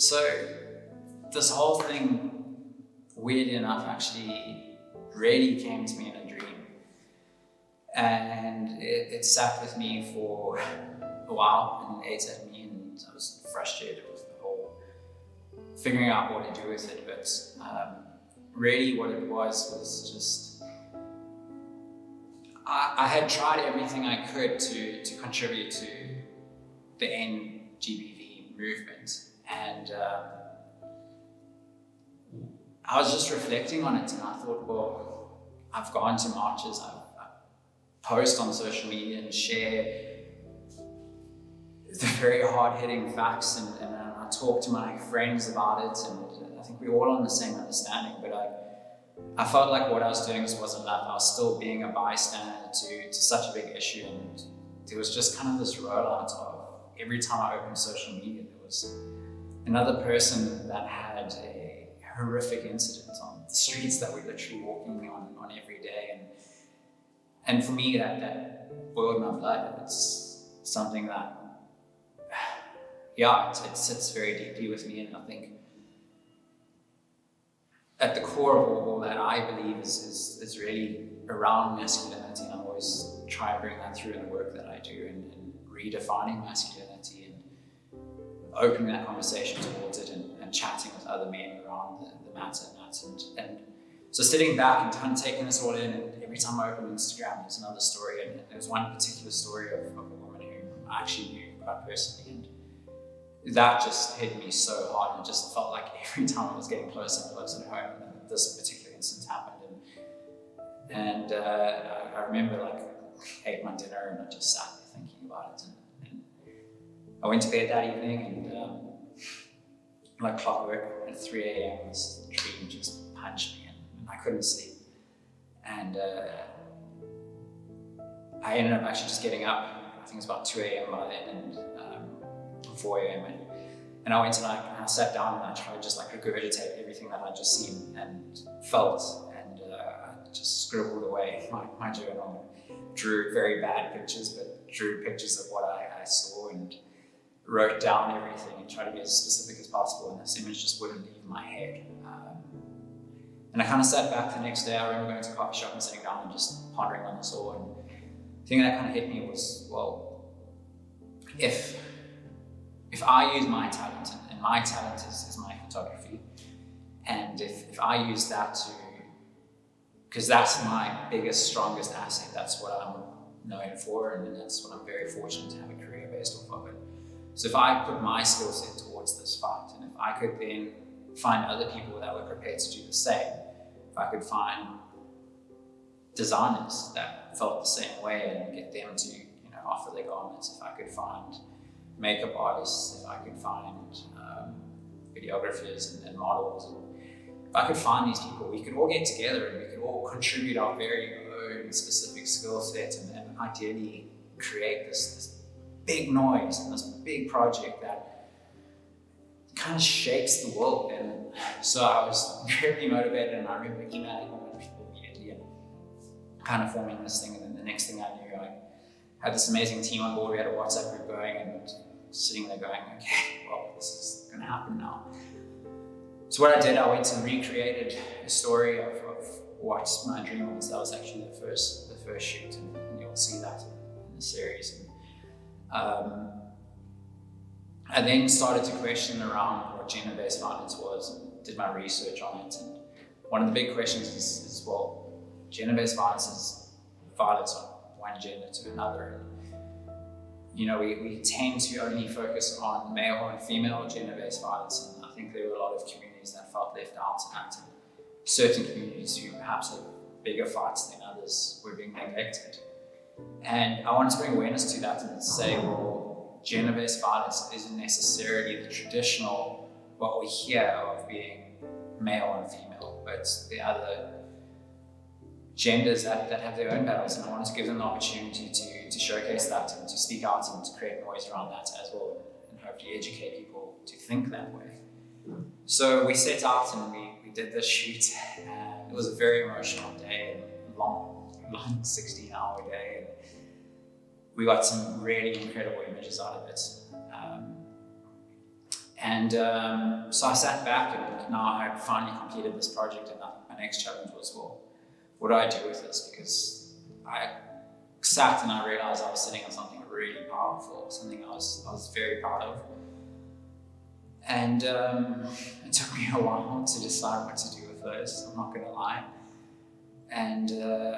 So this whole thing, weirdly enough, actually really came to me in a dream. And it sat with me for a while and ate at me, and I was frustrated with the whole figuring out what to do with it. But really what it was just, I had tried everything I could to contribute to the End GBV movement. And I was just reflecting on it, and I thought, well, I've gone to marches, I post on social media and share the very hard-hitting facts, and I talk to my friends about it, and I think we're all on the same understanding, but I felt like what I was doing just wasn't enough. I was still being a bystander to such a big issue, and there was just kind of this rollout of every time I opened social media, there was another person that had a horrific incident on the streets that we're literally walking on every day. And for me, that boiled my blood. It's something that, yeah, it sits very deeply with me. And I think at the core of all that, I believe is really around masculinity. And I always try and bring that through in the work that I do, and redefining masculinity and opening that conversation towards it, and chatting with other men around the matter and that. And so sitting back and kind of taking this all in, and every time I open Instagram, there's another story. And there was one particular story of a woman who I actually knew quite personally, and that just hit me so hard. And it just felt like every time I was getting closer and closer to home, this particular incident happened. And I remember, like, I ate my dinner and I just sat there thinking about it. And I went to bed that evening, and like clockwork, at 3 a.m. this dream just punched me, and I couldn't sleep. And I ended up actually just getting up. I think it was about 2 a.m. by then, and 4 a.m. And I went and I sat down and I tried to just like regurgitate everything that I'd just seen and felt, and I just scribbled away my journal, drew very bad pictures, but drew pictures of what I saw, and wrote down everything and tried to be as specific as possible, and this image just wouldn't leave my head. And I kind of sat back the next day. I remember going to a coffee shop and sitting down and just pondering on this all, and the thing that kind of hit me was, well, if I use my talent, and my talent is my photography, and if I use that because that's my biggest, strongest asset, that's what I'm known for, and that's what I'm very fortunate to have a career based off of it. So if I put my skill set towards this fight, and if I could then find other people that were prepared to do the same, if I could find designers that felt the same way and get them to offer their garments, if I could find makeup artists, if I could find videographers and models, and if I could find these people, we could all get together and we could all contribute our very own specific skill set, and ideally create this big noise and this big project that kind of shakes the world. And so I was very motivated, and I remember emailing all my people immediately and kind of forming this thing. And then the next thing I knew, I had this amazing team on board. We had a WhatsApp group going, and sitting there going, okay, well, this is going to happen now. So what I did, I went and recreated a story of what my dream was. That was actually the first shoot, and you'll see that in the series. I then started to question around what gender-based violence was, and did my research on it. And one of the big questions is well, gender-based violence is violence on one gender to another. And, we tend to only focus on male and female gender-based violence, and I think there were a lot of communities that felt left out in that, and certain communities who perhaps had bigger fights than others were being neglected. And I wanted to bring awareness to that and say, well, gender-based violence isn't necessarily the traditional, what we hear of being male and female, but the other genders that have their own battles, and I wanted to give them the opportunity to showcase that and to speak out and to create noise around that as well, and hopefully educate people to think that way. So we set out and we did this shoot, and it was a very emotional day, and long 16-hour day, and we got some really incredible images out of it. And so I sat back, and now I had finally completed this project, and my next challenge was, well, what do I do with this? Because I sat and I realized I was sitting on something really powerful, something I was very proud of. And it took me a while to decide what to do with those, I'm not going to lie. And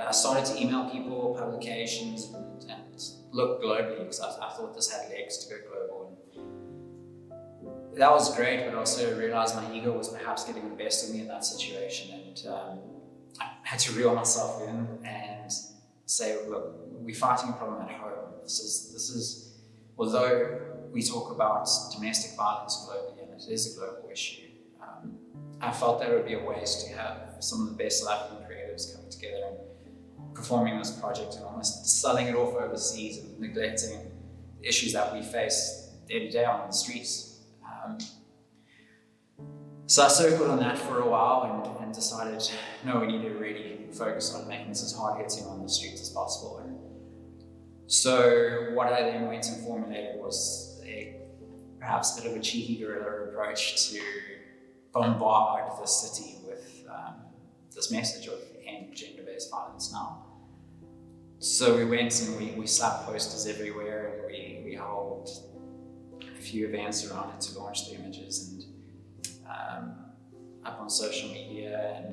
I started to email people, publications, and look globally, because I thought this had legs to go global. And that was great, but I also realized my ego was perhaps getting the best of me in that situation. And I had to reel myself in and say, look, we're fighting a problem at home. This is, although we talk about domestic violence globally, and it is a global issue, I felt that it would be a waste to have some of the best South African creatives coming together and performing this project and almost selling it off overseas and neglecting the issues that we face day to day on the streets. So I circled on that for a while and decided, no, we need to really focus on making this as hard hitting on the streets as possible. And so what I then went and formulated was perhaps a bit of a cheeky guerrilla approach to bombard the city with this message of end gender-based violence now. So we went and we slapped posters everywhere, and we held a few events around it to launch the images, and up on social media,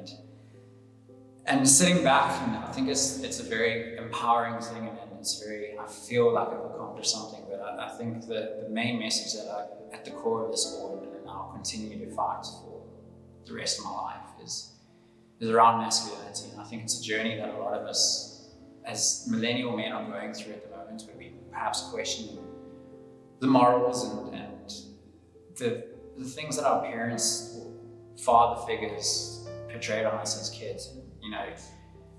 and sitting back, and I think it's a very empowering thing, and I feel like I've accomplished something. But I think the main message that at the core of this all, and I'll continue to fight for the rest of my life, is around masculinity. And I think it's a journey that a lot of us as millennial men are going through at the moment, where we perhaps question the morals and the things that our parents or father figures portrayed on us as kids. And, you know,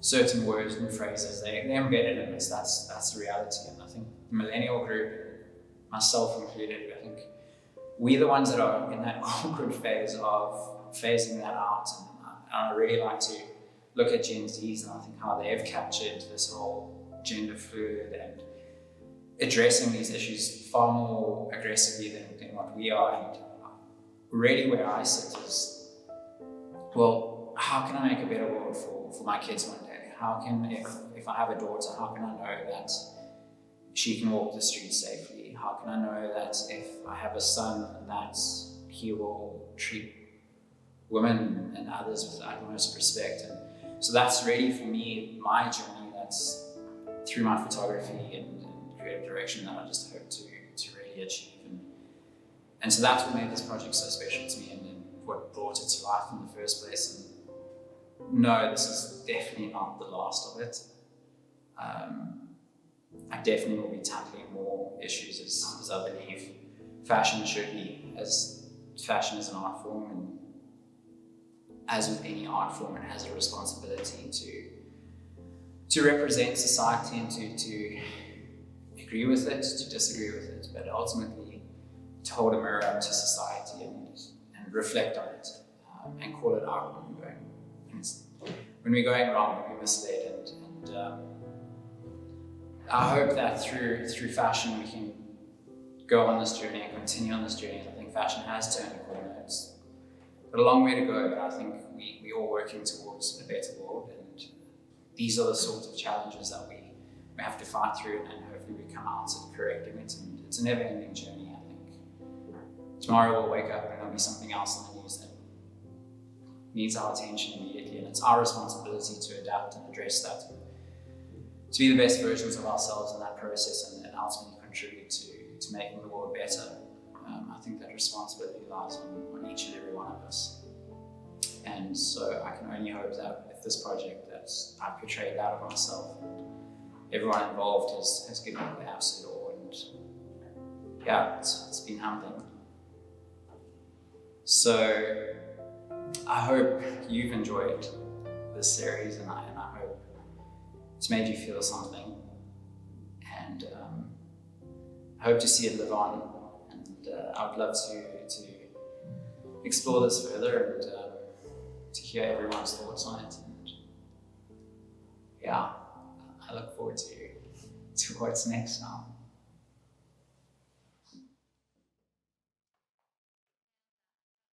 certain words and phrases, they're embedded in us. That's the reality. And I think the millennial group, myself included, I think we're the ones that are in that awkward phase of phasing that out. And I really like to look at Gen Zs, and I think how they've captured this whole gender fluid and addressing these issues far more aggressively than what we are. And really where I sit is, well, how can I make a better world for my kids one day? How can, if I have a daughter, how can I know that she can walk the streets safely? How can I know that if I have a son, that he will treat women and others with utmost respect? And so that's really, for me, my journey. That's through my photography and creative direction that I just hope to really achieve. And so that's what made this project so special to me, and what brought it to life in the first place. And no, this is definitely not the last of it. I definitely will be tackling more issues as I believe fashion should be, as fashion is an art form, and as with any art form, it has a responsibility to represent society and to agree with it, to disagree with it, but ultimately to hold a mirror up to society and reflect on it, and call it out when we're going wrong, when we're misled. And I hope that through fashion we can go on this journey and continue on this journey. I think fashion has turned a corner. It's got a long way to go, but I think we're all working towards a better world, and these are the sorts of challenges that we have to fight through, and hopefully we come out at correcting it. And it's a never-ending journey. I think tomorrow we'll wake up and there'll be something else in the news that needs our attention immediately, and it's our responsibility to adapt and address that, to be the best versions of ourselves in that process, and ultimately contribute to making the world better. I think that responsibility lies on each and every one of us. And so I can only hope that with this project that I've portrayed out of myself, everyone involved has given it the absolute all, and yeah, it's been humbling. So I hope you've enjoyed this series, and I hope it's made you feel something, and I hope to see it live on. And I would love to explore this further, and to hear everyone's thoughts on it. And yeah, I look forward to what's next now.